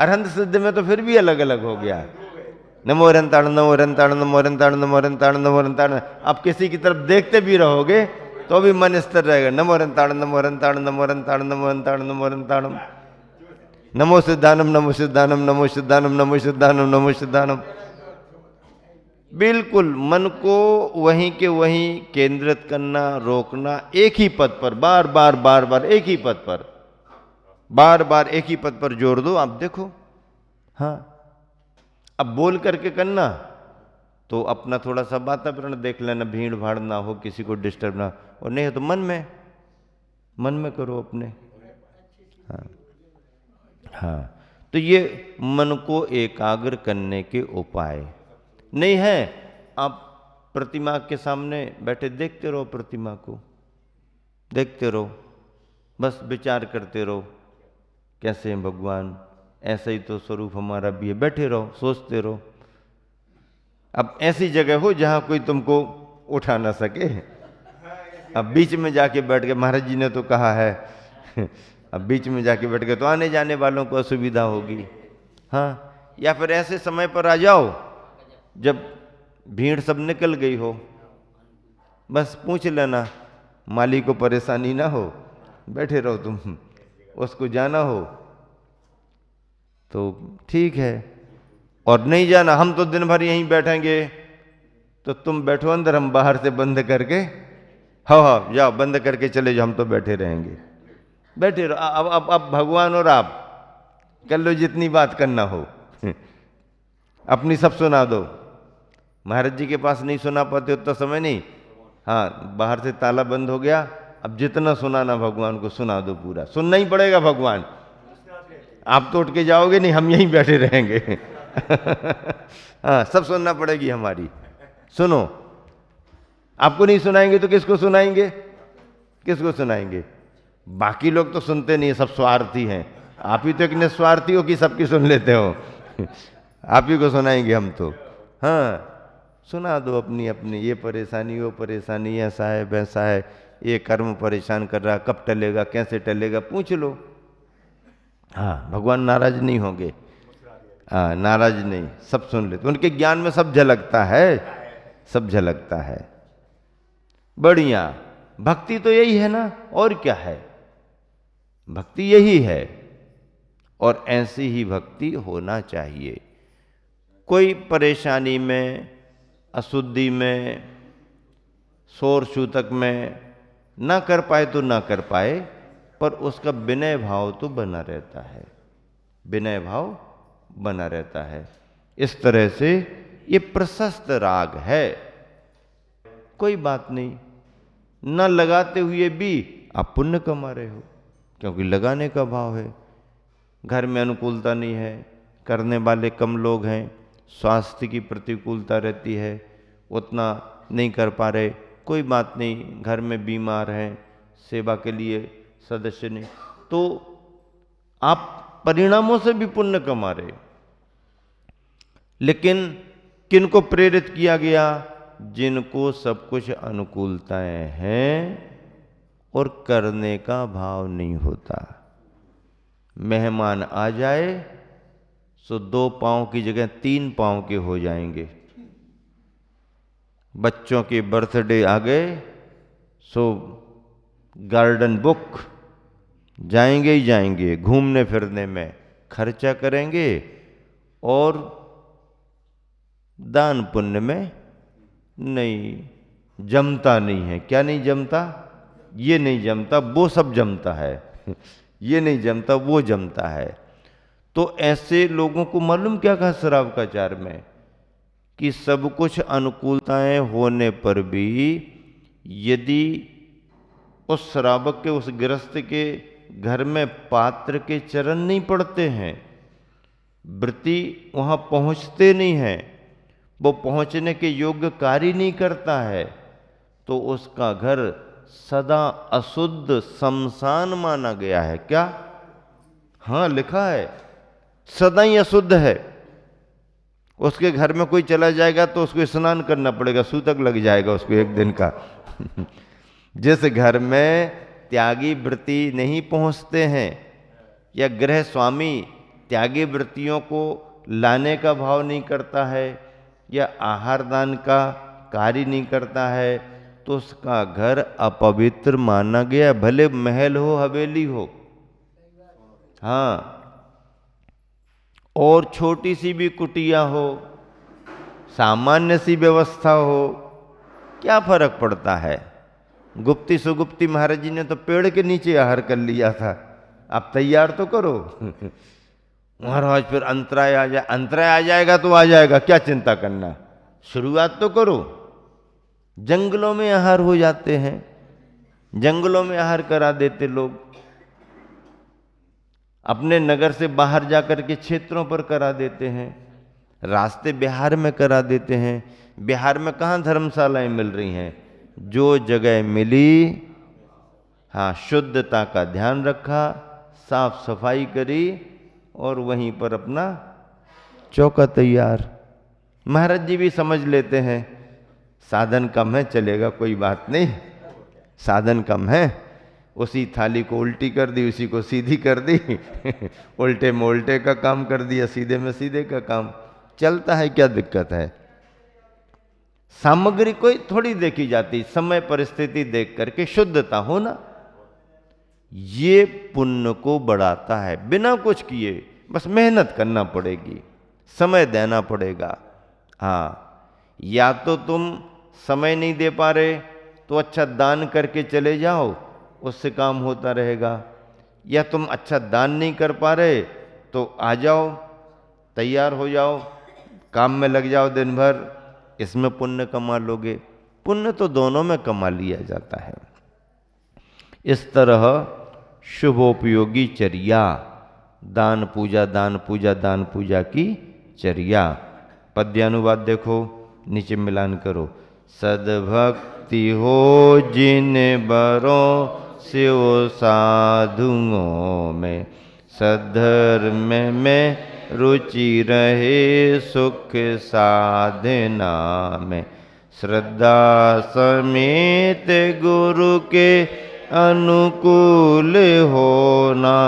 अरहंत सिद्ध में तो फिर भी अलग अलग हो गया। नमो रंताण नमो रंताण नमो रंताण नमो रंताण नमो रंताण। आप किसी की तरफ देखते भी रहोगे तो भी मन स्थिर रहेगा। नमो रंताण नमो रंताण नमो रंताण नमो रंताण नमो रंताणम। नमो सिद्धानम नमो सिद्धानम नमो सिद्धानम नमो सिद्धानम नमो सिद्धानम। बिल्कुल मन को वहीं के वहीं केंद्रित करना, रोकना, एक ही पद पर बार बार बार बार एक ही पद पर, बार बार एक ही पद पर जोर दो। आप देखो, हाँ अब बोल करके करना तो अपना थोड़ा सा वातावरण देख लेना, भीड़ भाड़ ना हो, किसी को डिस्टर्ब ना, और नहीं हो तो मन में करो अपने। हाँ हाँ, तो ये मन को एकाग्र करने के उपाय नहीं है। आप प्रतिमा के सामने बैठे देखते रहो, प्रतिमा को देखते रहो, बस विचार करते रहो कैसे हैं भगवान, ऐसा ही तो स्वरूप हमारा भी है, बैठे रहो सोचते रहो। अब ऐसी जगह हो जहां कोई तुमको उठा ना सके। अब बीच में जाके बैठ गए, महाराज जी ने तो कहा है अब बीच में जाके बैठ गए तो आने जाने वालों को असुविधा होगी। हाँ, या फिर ऐसे समय पर आ जाओ जब भीड़ सब निकल गई हो, बस पूछ लेना, माली को परेशानी ना हो, बैठे रहो तुम, उसको जाना हो तो ठीक है, और नहीं जाना हम तो दिन भर यहीं बैठेंगे, तो तुम बैठो अंदर, हम बाहर से बंद करके, हाँ जाओ बंद करके चले जाओ, हम तो बैठे रहेंगे। बैठे रहो। अब भगवान और आप कर लो जितनी बात करना हो अपनी सब सुना दो। महाराज जी के पास नहीं सुना पाते उतना समय नहीं, हाँ बाहर से ताला बंद हो गया, अब जितना सुनाना भगवान को सुना दो, पूरा सुनना ही पड़ेगा भगवान। आप तो उठ के जाओगे नहीं, हम यहीं बैठे रहेंगे हाँ सब सुनना पड़ेगी हमारी। सुनो, आपको नहीं सुनाएंगे तो किसको सुनाएंगे, किसको सुनाएंगे? बाकी लोग तो सुनते नहीं, सब स्वार्थी हैं। आप ही तो एक निस्वार्थी हो कि सबकी सुन लेते हो आप ही को सुनाएंगे हम तो। हाँ सुना दो अपनी अपनी, ये परेशानी वो परेशानी, ऐसा है वैसा है, ये कर्म परेशान कर रहा, कब टलेगा कैसे टलेगा, पूछ लो। हाँ भगवान नाराज नहीं होंगे, हाँ नाराज नहीं, सब सुन लेते, उनके ज्ञान में सब झलकता है, सब झलकता है। बढ़िया, भक्ति तो यही है ना, और क्या है, भक्ति यही है, और ऐसी ही भक्ति होना चाहिए। कोई परेशानी में, अशुद्धि में, शोर शूतक में ना कर पाए तो ना कर पाए, पर उसका विनय भाव तो बना रहता है, विनय भाव बना रहता है। इस तरह से ये प्रशस्त राग है। कोई बात नहीं, न लगाते हुए भी आप पुण्य कमा रहे हो, क्योंकि लगाने का भाव है। घर में अनुकूलता नहीं है, करने वाले कम लोग हैं, स्वास्थ्य की प्रतिकूलता रहती है, उतना नहीं कर पा रहे, कोई बात नहीं, घर में बीमार हैं, सेवा के लिए सदस्य नहीं, तो आप परिणामों से भी पुण्य कमा रहे। लेकिन किनको प्रेरित किया गया? जिनको सब कुछ अनुकूलताएं हैं और करने का भाव नहीं होता। मेहमान आ जाए सो 2 पांव की जगह 3 पांव के हो जाएंगे। बच्चों के बर्थडे आ गए सो गार्डन बुक, जाएंगे ही जाएंगे, घूमने फिरने में खर्चा करेंगे, और दान पुण्य में नहीं, जमता नहीं है। क्या नहीं जमता? ये नहीं जमता, वो सब जमता है ये नहीं जमता, वो जमता है। तो ऐसे लोगों को मालूम क्या कहा श्रावकाचार्य में, कि सब कुछ अनुकूलताएं होने पर भी यदि उस श्रावक के, उस गृहस्थ के घर में पात्र के चरण नहीं पड़ते हैं, वृत्ति वहां पहुंचते नहीं हैं, वो पहुंचने के योग्य कार्य नहीं करता है, तो उसका घर सदा अशुद्ध शमशान माना गया है। क्या? हाँ लिखा है, सदा ही अशुद्ध है। उसके घर में कोई चला जाएगा तो उसको स्नान करना पड़ेगा, सूतक लग जाएगा उसको 1 दिन का जिस घर में त्यागी वृत्ति नहीं पहुंचते हैं, या गृह स्वामी त्यागी वृत्तियों को लाने का भाव नहीं करता है या आहार दान का कार्य नहीं करता है तो उसका घर अपवित्र माना गया, भले महल हो हवेली हो। हाँ, और छोटी सी भी कुटिया हो, सामान्य सी व्यवस्था हो, क्या फर्क पड़ता है। गुप्ती सुगुप्ती महाराज जी ने तो पेड़ के नीचे आहार कर लिया था, आप तैयार तो करो। महाराज फिर अंतराय आ जाए, अंतराय आ जाएगा तो आ जाएगा, क्या चिंता करना, शुरुआत तो करो। जंगलों में आहार हो जाते हैं, जंगलों में आहार करा देते लोग, अपने नगर से बाहर जाकर के क्षेत्रों पर करा देते हैं, रास्ते बिहार में करा देते हैं। बिहार में कहाँ धर्मशालाएं मिल रही हैं, जो जगह मिली, हाँ, शुद्धता का ध्यान रखा, साफ सफाई करी और वहीं पर अपना चौका तैयार। महाराज जी भी समझ लेते हैं साधन कम है, चलेगा, कोई बात नहीं, साधन कम है, उसी थाली को उल्टी कर दी, उसी को सीधी कर दी, उल्टे में उल्टे का काम कर दिया, सीधे में सीधे का काम चलता है, क्या दिक्कत है। सामग्री कोई थोड़ी देखी जाती, समय परिस्थिति देख करके शुद्धता होना, ये पुण्य को बढ़ाता है। बिना कुछ किए बस मेहनत करना पड़ेगी, समय देना पड़ेगा। हाँ, या तो तुम समय नहीं दे पा रहे तो अच्छा दान करके चले जाओ, उससे काम होता रहेगा, या तुम अच्छा दान नहीं कर पा रहे तो आ जाओ, तैयार हो जाओ, काम में लग जाओ दिन भर, इसमें पुण्य कमा लोगे। पुण्य तो दोनों में कमा लिया जाता है। इस तरह शुभोपयोगी चर्या, दान पूजा दान पूजा दान पूजा की चर्या। पद्यानुवाद देखो, नीचे मिलान करो। सद्भक्ति हो जिन बरों से वो साधुओं में, सद्धर्म में रुचि रहे सुख साधना में, श्रद्धा समेत गुरु के अनुकूल होना,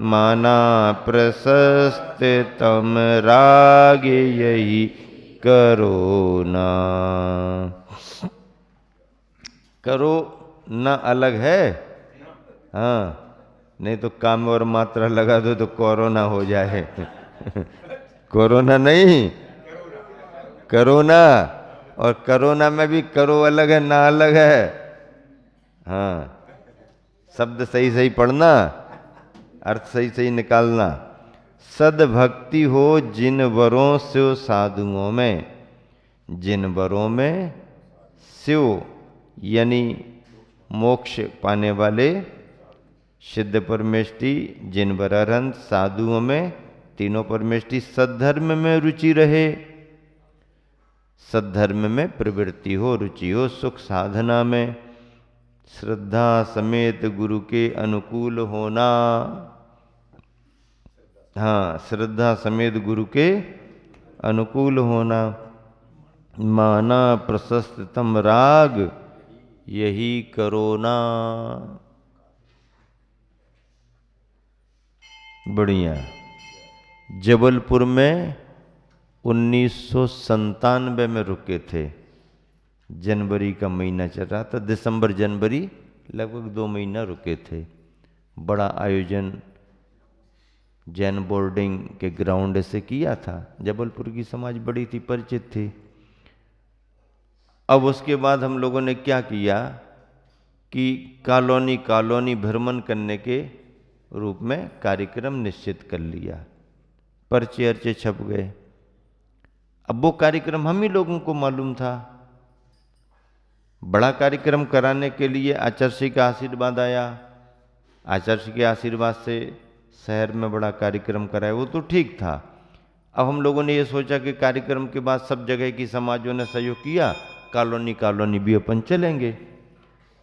माना प्रशस्त तम राग यही करो ना। करो ना अलग है, हाँ, नहीं तो काम और मात्रा लगा दो तो कोरोना हो जाए। कोरोना नहीं, करोना, और करोना में भी करो अलग है, ना अलग है। हाँ, शब्द सही सही पढ़ना, अर्थ सही सही निकालना। सद्भक्ति हो जिन वरों से साधुओं में, जिन वरों में शिव यानी मोक्ष पाने वाले सिद्ध परमेष्टि, जिन वरहंत साधुओं में तीनों परमेष्टि, सद्धर्म में रुचि रहे, सद्धर्म में प्रवृत्ति हो, रुचि हो, सुख साधना में, श्रद्धा समेत गुरु के अनुकूल होना। हाँ, श्रद्धा समेत गुरु के अनुकूल होना, माना प्रशस्ततम राग यही करो ना। बढ़िया। जबलपुर में 1997 में रुके थे, जनवरी का महीना चल रहा था, दिसंबर जनवरी लगभग 2 महीना रुके थे। बड़ा आयोजन जैन बोर्डिंग के ग्राउंड से किया था। जबलपुर की समाज बड़ी थी, परिचित थी। अब उसके बाद हम लोगों ने क्या किया कि कॉलोनी कॉलोनी भ्रमण करने के रूप में कार्यक्रम निश्चित कर लिया, पर्चे अर्चे छप गए। अब वो कार्यक्रम हम ही लोगों को मालूम था। बड़ा कार्यक्रम कराने के लिए आचार्य श्री का आशीर्वाद आया, आचार्य श्री के आशीर्वाद से शहर में बड़ा कार्यक्रम कराया, वो तो ठीक था। अब हम लोगों ने ये सोचा कि कार्यक्रम के बाद सब जगह की समाजों ने सहयोग किया, कॉलोनी कॉलोनी भी अपन चलेंगे,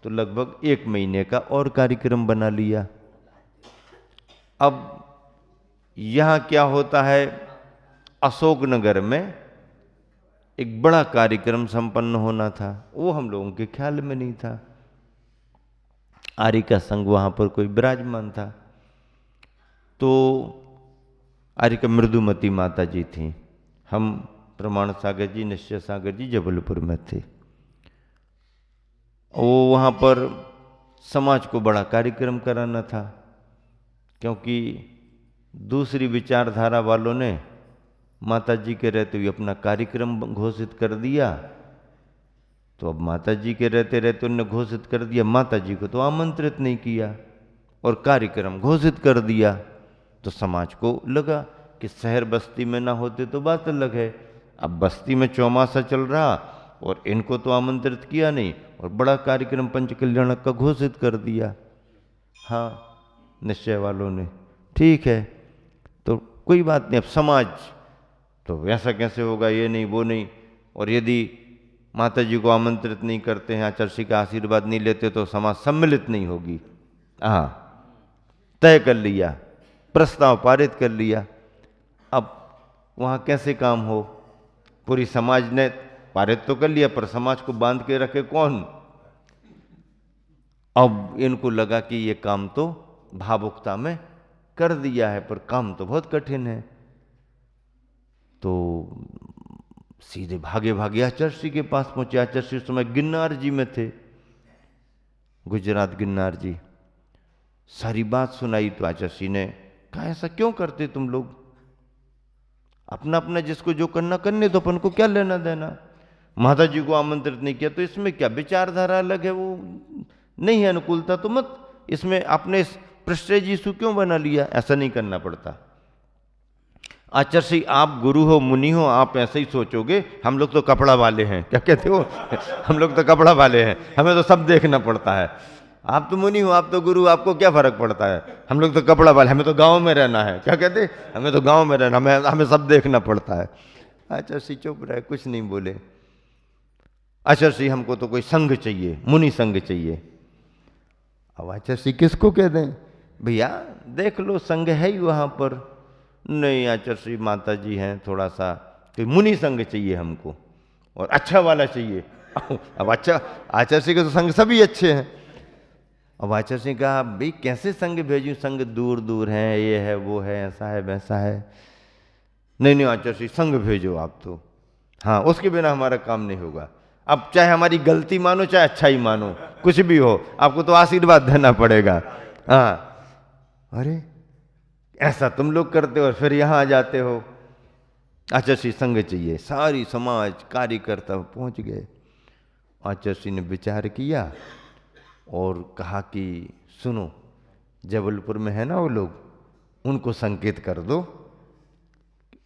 तो लगभग 1 महीने का और कार्यक्रम बना लिया। अब यहाँ क्या होता है, अशोकनगर में एक बड़ा कार्यक्रम संपन्न होना था, वो हम लोगों के ख्याल में नहीं था। आर्य का संघ वहाँ पर कोई विराजमान था, तो आर्य का मृदुमती माता जी थी। हम प्रमाण सागर जी, निश्चय सागर जी जबलपुर में थे। वो वहाँ पर समाज को बड़ा कार्यक्रम कराना था, क्योंकि दूसरी विचारधारा वालों ने माता जी के रहते हुए अपना कार्यक्रम घोषित कर दिया। तो अब माता जी के रहते रहते उन्होंने घोषित कर दिया, माता जी को तो आमंत्रित नहीं किया और कार्यक्रम घोषित कर दिया। तो समाज को लगा कि शहर बस्ती में ना होते तो बात अलग है, अब बस्ती में चौमासा चल रहा और इनको तो आमंत्रित किया नहीं और बड़ा कार्यक्रम पंच कल्याणक का घोषित कर दिया। हाँ, निश्चय वालों ने, ठीक है तो कोई बात नहीं, अब समाज तो ऐसा कैसे होगा, ये नहीं वो नहीं, और यदि माता जी को आमंत्रित नहीं करते हैं, आचार्य का आशीर्वाद नहीं लेते तो समाज सम्मिलित नहीं होगी। हाँ, तय कर लिया, प्रस्ताव पारित कर लिया। अब वहाँ कैसे काम हो, पूरी समाज ने पारित तो कर लिया पर समाज को बांध के रखे कौन। अब इनको लगा कि ये काम तो भावुकता में कर दिया है पर काम तो बहुत कठिन है। तो सीधे भागे भागे आचार्य के पास पहुंचे। आचार्य उस समय गिरनार जी में थे, गुजरात गिरनार जी। सारी बात सुनाई तो आचार्य ने कहा ऐसा क्यों करते तुम लोग, अपना अपना जिसको जो करना करने तो, अपन को क्या लेना देना। माता जी को आमंत्रित नहीं किया तो इसमें क्या विचारधारा अलग है, वो नहीं है अनुकूलता तो मत, इसमें आपने प्रेस्टेज इशू क्यों बना लिया। ऐसा नहीं करना पड़ता। आचार्य आप गुरु हो, मुनि हो, आप ऐसे ही सोचोगे, हम लोग तो कपड़ा वाले हैं, क्या कहते हो हम लोग तो कपड़ा वाले हैं, हमें तो सब देखना पड़ता है। आप तो मुनि हो, आप तो गुरु, आपको क्या फर्क पड़ता है, हम लोग तो कपड़ा वाले, हमें तो गांव में रहना है, क्या कहते, हमें तो गांव में रहना, हमें सब देखना पड़ता है। आचार्य चुप रहे, कुछ नहीं बोले। आचार्य हमको तो कोई संघ चाहिए, मुनि संघ चाहिए। अब आचार्य किसको कह दें, भैया देख लो संघ है ही वहां पर। नहीं आचार्य माता जी हैं, थोड़ा सा कोई मुनि संघ चाहिए हमको और अच्छा वाला चाहिए। अब अच्छा, आचार्य के तो संघ सभी अच्छे हैं। अब आचार्य ने कहा भाई कैसे संघ भेजूं, संघ दूर दूर हैं, ये है वो है, ऐसा है वैसा है। नहीं नहीं आचार्य संघ भेजो आप तो, हाँ उसके बिना हमारा काम नहीं होगा। अब चाहे हमारी गलती मानो चाहे अच्छा ही मानो, कुछ भी हो आपको तो आशीर्वाद देना पड़ेगा। हाँ, अरे ऐसा तुम लोग करते हो और फिर यहां आ जाते हो। आचार्य संघ चाहिए। सारी समाज कार्यकर्ता पहुंच गए। आचार्य ने विचार किया और कहा कि सुनो, जबलपुर में है ना वो लोग, उनको संकेत कर दो,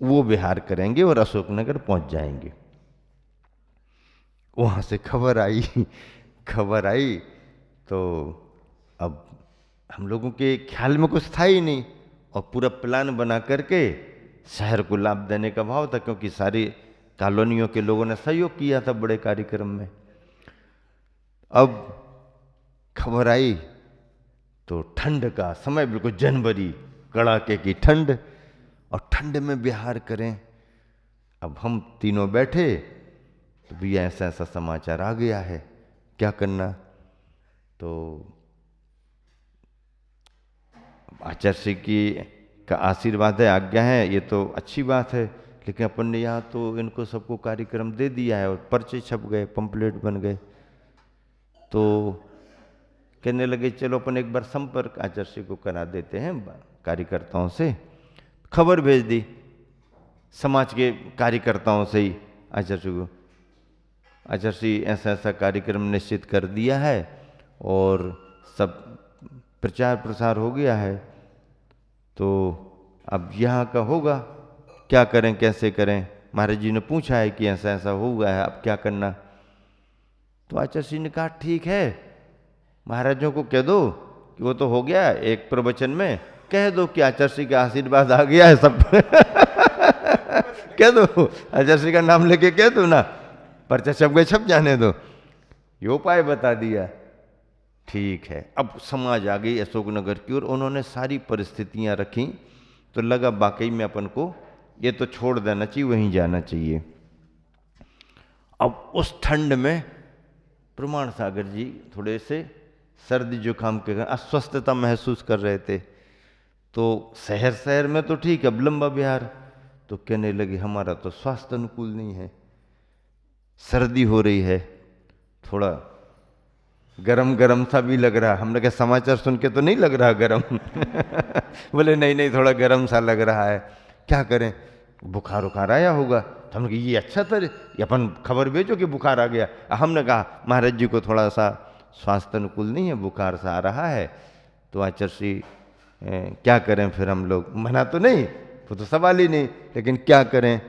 वो विहार करेंगे और अशोकनगर पहुंच जाएंगे। वहां से खबर आई तो अब हम लोगों के ख्याल में कुछ था ही नहीं और पूरा प्लान बना करके शहर को लाभ देने का भाव था, क्योंकि सारी कॉलोनियों के लोगों ने सहयोग किया था बड़े कार्यक्रम में। अब खबर आई तो ठंड का समय, बिल्कुल जनवरी, कड़ाके की ठंड, और ठंड में विहार करें। अब हम तीनों बैठे तो भैया ऐसा ऐसा समाचार आ गया है, क्या करना। तो आचार्य की का आशीर्वाद है, आज्ञा है, ये तो अच्छी बात है, लेकिन अपन ने यहाँ तो इनको सबको कार्यक्रम दे दिया है और पर्चे छप गए, पंपलेट बन गए। तो कहने लगे चलो अपन एक बार संपर्क आचार्य को करा देते हैं कार्यकर्ताओं से। खबर भेज दी समाज के कार्यकर्ताओं से ही आचार्य को, आचार्य ऐसा ऐसा कार्यक्रम निश्चित कर दिया है और सब प्रचार प्रसार हो गया है, तो अब यहाँ का होगा, क्या करें कैसे करें। महाराज जी ने पूछा है कि ऐसा ऐसा हुआ है, अब क्या करना। तो आचार्य ने कहा ठीक है, महाराजों को कह दो कि वो तो हो गया, एक प्रवचन में कह दो कि आचार्य का आशीर्वाद आ गया है सब कह दो, आचार्य का नाम लेके कह दो ना, पर्चा छप गए, छप जाने दो। ये उपाय बता दिया। ठीक है, अब समाज आ गई अशोकनगर की ओर, उन्होंने सारी परिस्थितियां रखी तो लगा वाकई में अपन को ये तो छोड़ देना चाहिए, वहीं जाना चाहिए। अब उस ठंड में प्रमाण सागर जी थोड़े से सर्दी जुकाम के अस्वस्थता महसूस कर रहे थे। तो शहर शहर में तो ठीक है, अब लंबा बिहार। तो कहने लगे हमारा तो स्वास्थ्य अनुकूल नहीं है, सर्दी हो रही है, थोड़ा गरम गरम सा भी लग रहा। हमने कहा समाचार सुन के तो नहीं लग रहा गरम। बोले नहीं नहीं, थोड़ा गरम सा लग रहा है, क्या करें, बुखार उखार आया होगा। तो हमने कहा ये अच्छा था, ये अपन खबर भेजो कि बुखार आ गया। हमने कहा महाराज जी को थोड़ा सा स्वास्थ्य अनुकूल नहीं है, बुखार सा आ रहा है, तो आचार्य क्या करें। फिर हम लोग, मना तो नहीं, वो तो सवाल ही नहीं, लेकिन क्या करें।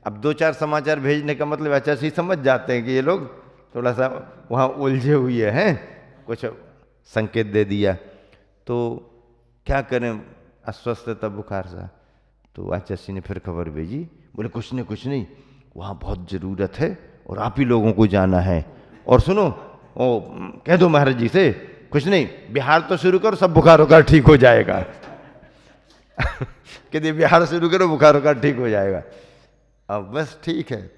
अब 2-4 समाचार भेजने का मतलब आचार्य समझ जाते हैं कि ये लोग थोड़ा सा वहाँ उलझे हुए हैं, कुछ संकेत दे दिया। तो क्या करें, अस्वस्थता बुखार सा। तो आचार्य ने फिर खबर भेजी, बोले कुछ नहीं, वहाँ बहुत ज़रूरत है और आप ही लोगों को जाना है। और सुनो, ओ कह दो महाराज जी से, कुछ नहीं, बिहार तो शुरू करो, सब बुखार होकर ठीक हो जाएगा। कहते बिहार शुरू करो, बुखार होकर ठीक हो जाएगा। अब बस ठीक है,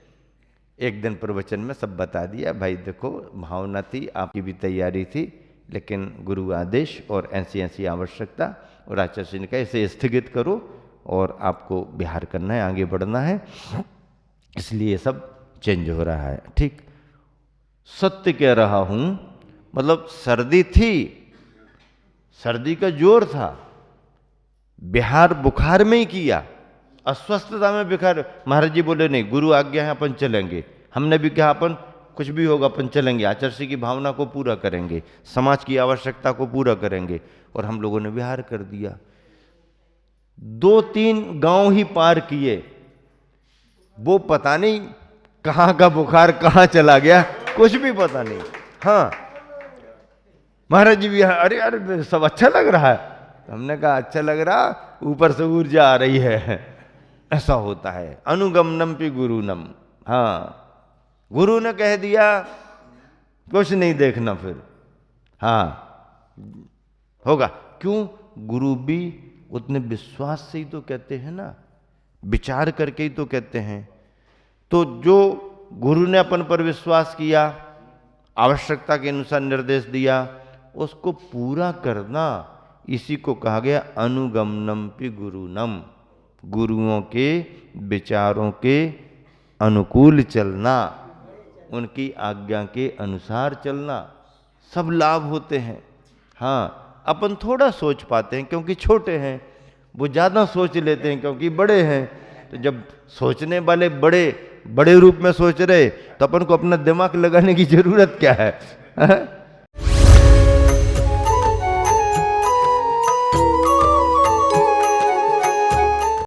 एक दिन प्रवचन में सब बता दिया, भाई देखो भावना थी, आपकी भी तैयारी थी, लेकिन गुरु आदेश और ऐसी आवश्यकता, और आचार्य ने कहा इसे स्थगित करो और आपको बिहार करना है, आगे बढ़ना है, इसलिए सब चेंज हो रहा है। ठीक सत्य कह रहा हूं, मतलब सर्दी थी, सर्दी का जोर था, बिहार बुखार में ही किया, अस्वस्थता में बिखार। महाराज जी बोले नहीं, गुरु आज्ञा है, अपन चलेंगे। हमने भी कहा अपन कुछ भी होगा अपन चलेंगे, आचार्य की भावना को पूरा करेंगे, समाज की आवश्यकता को पूरा करेंगे। और हम लोगों ने विहार कर दिया। 2-3 गांव ही पार किए, वो पता नहीं कहां का बुखार कहां चला गया, कुछ भी पता नहीं। हाँ महाराज जी भी, अरे अरे सब अच्छा लग रहा है। हमने कहा अच्छा लग रहा, ऊपर से ऊर्जा आ रही है। ऐसा होता है, अनुगमनम पि गुरुनम। हाँ, गुरु ने कह दिया, कुछ नहीं देखना फिर। हाँ होगा, क्यों, गुरु भी उतने विश्वास से ही तो कहते हैं ना, विचार करके ही तो कहते हैं। तो जो गुरु ने अपन पर विश्वास किया, आवश्यकता के अनुसार निर्देश दिया, उसको पूरा करना, इसी को कहा गया अनुगमनम पि गुरुनम। गुरुओं के विचारों के अनुकूल चलना, उनकी आज्ञा के अनुसार चलना, सब लाभ होते हैं। हाँ, अपन थोड़ा सोच पाते हैं क्योंकि छोटे हैं, वो ज़्यादा सोच लेते हैं क्योंकि बड़े हैं। तो जब सोचने वाले बड़े रूप में सोच रहे, तो अपन को अपना दिमाग लगाने की जरूरत क्या है?